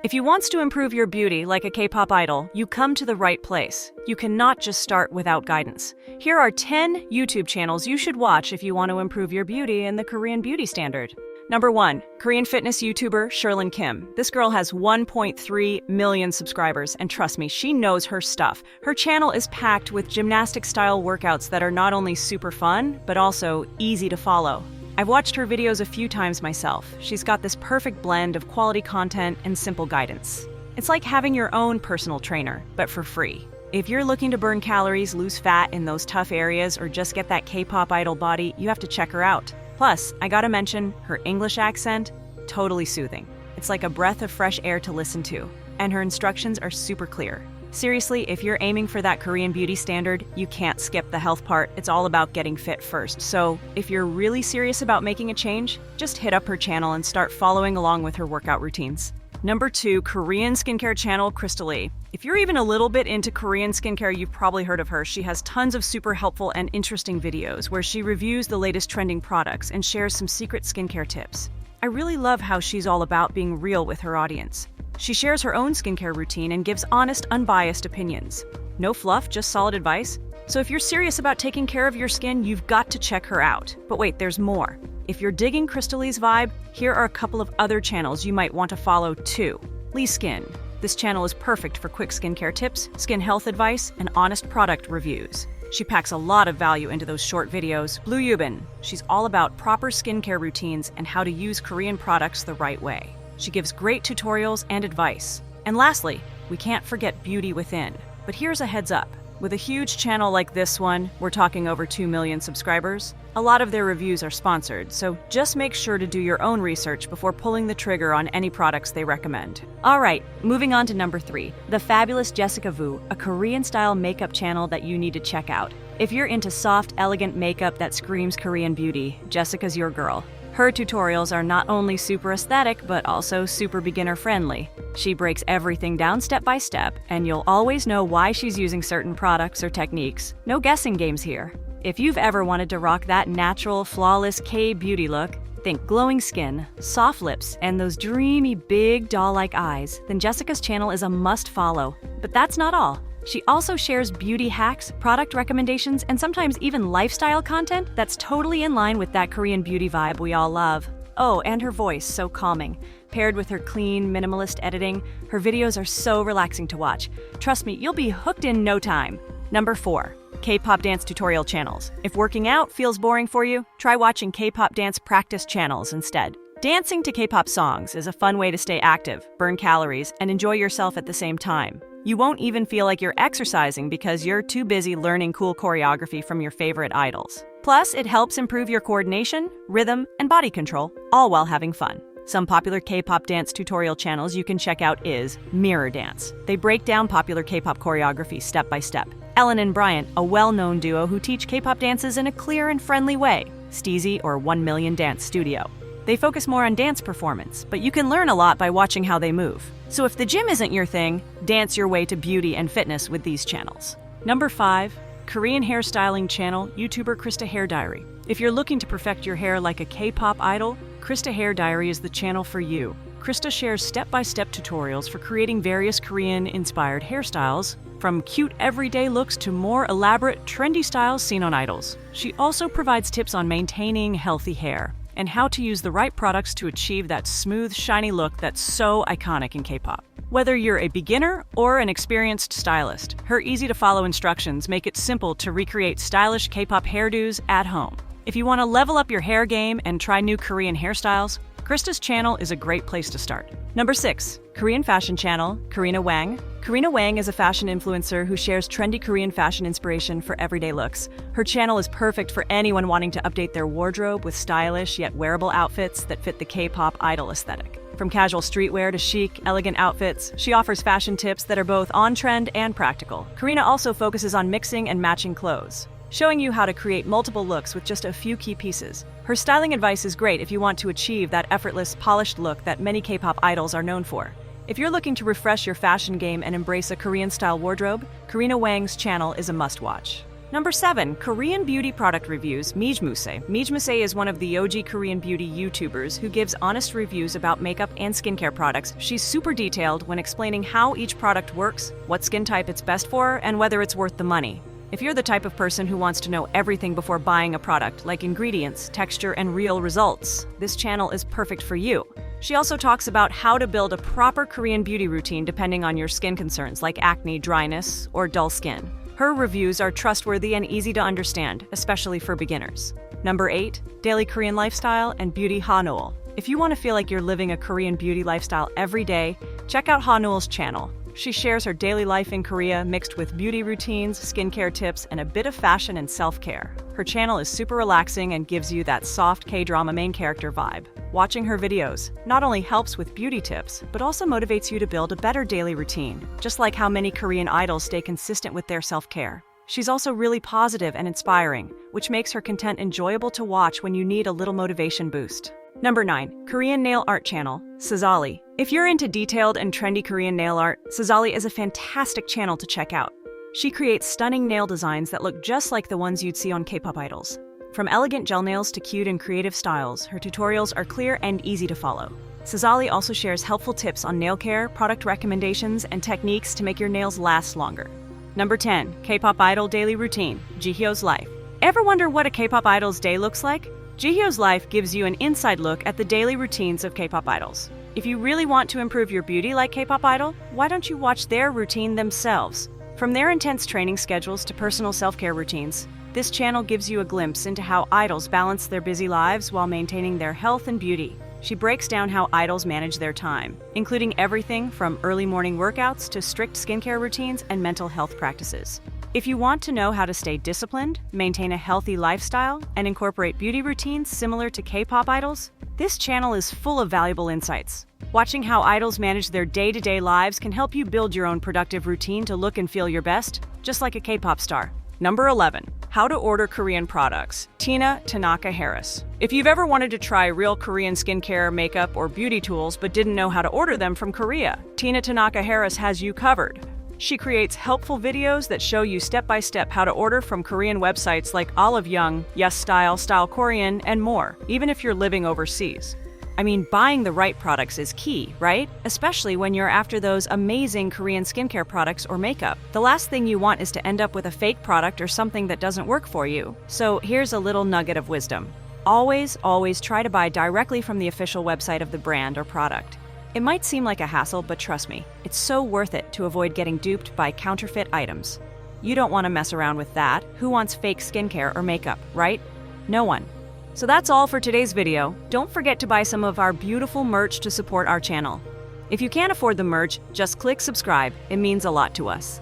If you want to improve your beauty like a K-pop idol, you come to the right place. You cannot just start without guidance. Here are 10 YouTube channels you should watch if you want to improve your beauty in the Korean beauty standard. Number 1. Korean fitness YouTuber Sherlyn Kim. This girl has 1.3 million subscribers, and trust me, she knows her stuff. Her channel is packed with gymnastic-style workouts that are not only super fun, but also easy to follow. I've watched her videos a few times myself. She's got this perfect blend of quality content and simple guidance. It's like having your own personal trainer, but for free. If you're looking to burn calories, lose fat in those tough areas, or just get that K-pop idol body, you have to check her out. Plus, I gotta mention, her English accent, totally soothing. It's like a breath of fresh air to listen to, and her instructions are super clear. Seriously, if you're aiming for that Korean beauty standard, you can't skip the health part. It's all about getting fit first. So if you're really serious about making a change, just hit up her channel and start following along with her workout routines. Number 2, Korean skincare channel Crystal Lee. If you're even a little bit into Korean skincare, you've probably heard of her. She has tons of super helpful and interesting videos where she reviews the latest trending products and shares some secret skincare tips. I really love how she's all about being real with her audience. She shares her own skincare routine and gives honest, unbiased opinions. No fluff, just solid advice. So if you're serious about taking care of your skin, you've got to check her out. But wait, there's more. If you're digging Crystal Lee's vibe, here are a couple of other channels you might want to follow too. Lee Skin. This channel is perfect for quick skincare tips, skin health advice, and honest product reviews. She packs a lot of value into those short videos. Blue Yubin. She's all about proper skincare routines and how to use Korean products the right way. She gives great tutorials and advice. And lastly, we can't forget Beauty Within. But here's a heads up. With a huge channel like this one, we're talking over 2 million subscribers, a lot of their reviews are sponsored, so just make sure to do your own research before pulling the trigger on any products they recommend. Alright, moving on to number 3, the fabulous Jessica Vu, a Korean-style makeup channel that you need to check out. If you're into soft, elegant makeup that screams Korean beauty, Jessica's your girl. Her tutorials are not only super aesthetic, but also super beginner-friendly. She breaks everything down step by step, and you'll always know why she's using certain products or techniques. No guessing games here. If you've ever wanted to rock that natural, flawless K-beauty look, think glowing skin, soft lips, and those dreamy, big, doll-like eyes, then Jessica's channel is a must-follow. But that's not all. She also shares beauty hacks, product recommendations, and sometimes even lifestyle content that's totally in line with that Korean beauty vibe we all love. Oh, and her voice, so calming. Paired with her clean, minimalist editing, her videos are so relaxing to watch. Trust me, you'll be hooked in no time. Number 4. K-pop dance tutorial channels. If working out feels boring for you, try watching K-pop dance practice channels instead. Dancing to K-pop songs is a fun way to stay active, burn calories, and enjoy yourself at the same time. You won't even feel like you're exercising because you're too busy learning cool choreography from your favorite idols. Plus, it helps improve your coordination, rhythm, and body control, all while having fun. Some popular K-pop dance tutorial channels you can check out is Mirror Dance. They break down popular K-pop choreography step by step. Ellen and Bryant, a well-known duo who teach K-pop dances in a clear and friendly way. Steezy or 1 Million Dance Studio. They focus more on dance performance, but you can learn a lot by watching how they move. So if the gym isn't your thing, dance your way to beauty and fitness with these channels. Number 5. Korean hairstyling channel YouTuber Krista Hair Diary. If you're looking to perfect your hair like a K-pop idol, Krista Hair Diary is the channel for you. Krista shares step-by-step tutorials for creating various Korean-inspired hairstyles, from cute everyday looks to more elaborate, trendy styles seen on idols. She also provides tips on maintaining healthy hair and how to use the right products to achieve that smooth, shiny look that's so iconic in K-pop. Whether you're a beginner or an experienced stylist, her easy-to-follow instructions make it simple to recreate stylish K-pop hairdos at home. If you want to level up your hair game and try new Korean hairstyles, Krista's channel is a great place to start. Number 6. Korean fashion channel Karina Wang. Karina Wang is a fashion influencer who shares trendy Korean fashion inspiration for everyday looks. Her channel is perfect for anyone wanting to update their wardrobe with stylish yet wearable outfits that fit the K-pop idol aesthetic. From casual streetwear to chic, elegant outfits, she offers fashion tips that are both on-trend and practical. Karina also focuses on mixing and matching clothes, showing you how to create multiple looks with just a few key pieces. Her styling advice is great if you want to achieve that effortless, polished look that many K-pop idols are known for. If you're looking to refresh your fashion game and embrace a Korean-style wardrobe, Karina Wang's channel is a must-watch. Number 7. Korean beauty product reviews. Mijmuse. Mijmuse is one of the OG Korean beauty YouTubers who gives honest reviews about makeup and skincare products. She's super detailed when explaining how each product works, what skin type it's best for, and whether it's worth the money. If you're the type of person who wants to know everything before buying a product, like ingredients, texture, and real results, this channel is perfect for you. She also talks about how to build a proper Korean beauty routine depending on your skin concerns like acne, dryness, or dull skin. Her reviews are trustworthy and easy to understand, especially for beginners. Number 8. Daily Korean Lifestyle and Beauty Hanuol. If you want to feel like you're living a Korean beauty lifestyle every day, check out Hanuol's channel. She shares her daily life in Korea mixed with beauty routines, skincare tips, and a bit of fashion and self-care. Her channel is super relaxing and gives you that soft K-drama main character vibe. Watching her videos not only helps with beauty tips, but also motivates you to build a better daily routine, just like how many Korean idols stay consistent with their self-care. She's also really positive and inspiring, which makes her content enjoyable to watch when you need a little motivation boost. Number 9. Korean Nail Art Channel, Sazali. If you're into detailed and trendy Korean nail art, Sazali is a fantastic channel to check out. She creates stunning nail designs that look just like the ones you'd see on K-pop idols. From elegant gel nails to cute and creative styles, her tutorials are clear and easy to follow. Sazali also shares helpful tips on nail care, product recommendations, and techniques to make your nails last longer. Number 10. K-pop Idol Daily Routine, Jihyo's Life. Ever wonder what a K-pop idol's day looks like? Jihyo's Life gives you an inside look at the daily routines of K-pop idols. If you really want to improve your beauty like K-pop idol, why don't you watch their routine themselves? From their intense training schedules to personal self-care routines, this channel gives you a glimpse into how idols balance their busy lives while maintaining their health and beauty. She breaks down how idols manage their time, including everything from early morning workouts to strict skincare routines and mental health practices. If you want to know how to stay disciplined, maintain a healthy lifestyle, and incorporate beauty routines similar to K-pop idols, this channel is full of valuable insights. Watching how idols manage their day-to-day lives can help you build your own productive routine to look and feel your best, just like a K-pop star. Number 11. How to order Korean products, Tina Tanaka Harris. If you've ever wanted to try real Korean skincare, makeup, or beauty tools but didn't know how to order them from Korea, Tina Tanaka Harris has you covered. She creates helpful videos that show you step-by-step how to order from Korean websites like Olive Young, Yes Style, Style Korean, and more, even if you're living overseas. I mean, buying the right products is key, right? Especially when you're after those amazing Korean skincare products or makeup. The last thing you want is to end up with a fake product or something that doesn't work for you. So here's a little nugget of wisdom. Always try to buy directly from the official website of the brand or product. It might seem like a hassle, but trust me, it's so worth it to avoid getting duped by counterfeit items. You don't want to mess around with that. Who wants fake skincare or makeup, right? No one. So that's all for today's video. Don't forget to buy some of our beautiful merch to support our channel. If you can't afford the merch, just click subscribe. It means a lot to us.